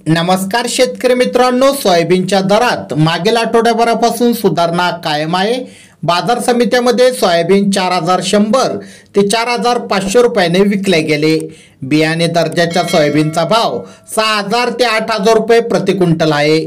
नमस्कार शेतकरी मित्रांनो, सोयाबीनच्या दरात मागील आठवड्याभरापासून सुधारणा कायम आहे। बाजार समित्यामध्ये सोयाबीन 4100 ते 4500 रुपयाने विकले गेले। बियाणे दर्जाच्या सोयाबीनचा भाव 6000 ते 8000 रुपये प्रति क्विंटल आहे।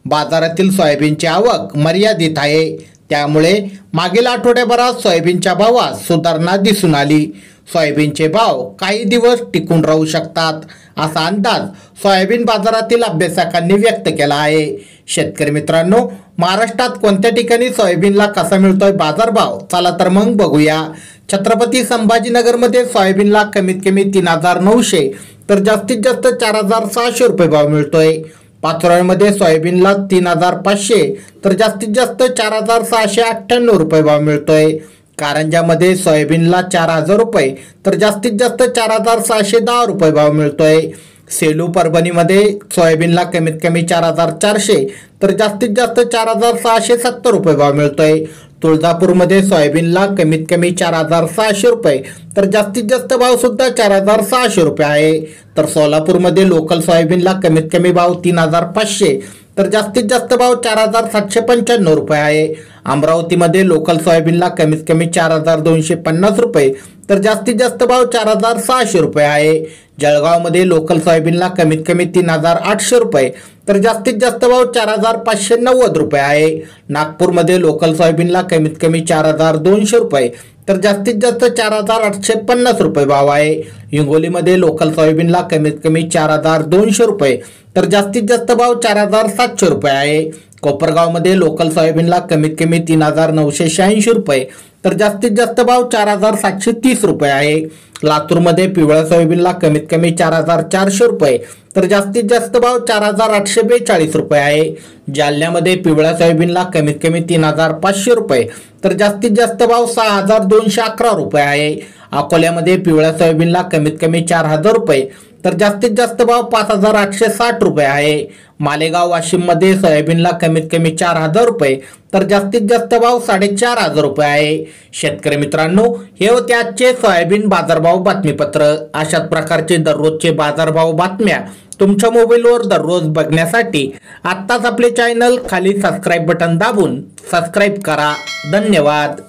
बाजारातील सोयाबीनची आवक मर्यादित आहे, त्यामुळे मागील आठवड्याभरात सोयाबीनच्या भावात सुधारणा दिसून आली। सोयाबीनचे भाव काही दिवस टिकून राहू शकतात, असा अंदाज सोयाबीन बाजारातील अभ्यासकांनी व्यक्त केला आहे। शेतकरी मित्रांनो, महाराष्ट्रात कोणत्या ठिकाणी सोयाबीनला कसा मिळतोय बाजारभाव, चला तर मग बघूया। छत्रपती संभाजीनगरमध्ये सोयाबीनला कमीत कमी 3900 तर जास्तीत जास्त 4600 रुपये भाव मिळतोय। पाचोऱ्यामध्ये सोयाबीनला 3500 तर जास्तीत जास्त 4698 रुपये भाव मिळतोय। कारंजामध्ये सोयाबीनला 4000 रुपये तर जास्तीत जास्त 4610 रुपये भाव मिळतोय। सेलू परभणीमध्ये सोयाबीनला कमीत कमी 4400 तर जास्तीत जास्त 4670 रुपये भाव मिळतोय। तुळजापूरमध्ये सोयाबीनला कमीत कमी 4600 रुपये तर जास्तीत जास्त भाव सुद्धा 4600 रुपये आहे। तर सोलापूरमध्ये लोकल सोयाबीनला कमीत कमी भाव 3500 तर जास्तीत जास्त भाव 4795 रुपये आहे। अमरावतीमध्ये लोकल सोयाबीनला कमीत कमी 4250 रुपये तर जास्तीत जास्त भाव 4600 रुपये आहे। जळगावमध्ये लोकल सोयाबीनला कमीत कमी 3800 रुपये तर जास्तीत जास्त भाव 4590 रुपये आहे। नागपूरमध्ये लोकल सोयाबीनला कमीत कमी 4200 रुपये तर जास्तीत जास्त 4850 रुपये भाव आहे। हिंगोलीमध्ये लोकल सोयाबीनला कमीत कमी 4200 रुपये तर जास्तीत जास्त भाव 4700 रुपये आहे। कोपरगावमध्ये लोकल सोयाबीनला कमीत कमी 3986 रुपये तर जास्तीत जास्त भाव 4730 रुपये आहे। लातूरमध्ये पिवळ्या सोयाबीनला कमीत कमी 4400 रुपये तर जास्तीत जास्त भाव 4842 रुपये आहे। जालन्यामध्ये पिवळ्या सोयाबीनला कमीत कमी 3500 रुपये तर जास्तीत जास्त भाव 6211 रुपये आहे। अकोल्यामध्ये पिवळ्या सोयाबीनला कमीत कमी 4000 रुपये तर जास्तीत जास्त भाव 5860 रुपये आहे। मालेगाव वाशिममध्ये सोयाबीनला कमीत कमी 4000 रुपये तर जास्तीत जास्त भाव 4500 रुपये आहे। शेतकरी मित्रांनो, हे होते आजचे सोयाबीन बाजारभाव बातमीपत्र। अशाच प्रकारचे दररोजचे बाजारभाव बातम्या तुमच्या मोबाईलवर दररोज बघण्यासाठी आत्ताच आपले चॅनल खाली सबस्क्राइब बटन दाबून सबस्क्राइब करा। धन्यवाद।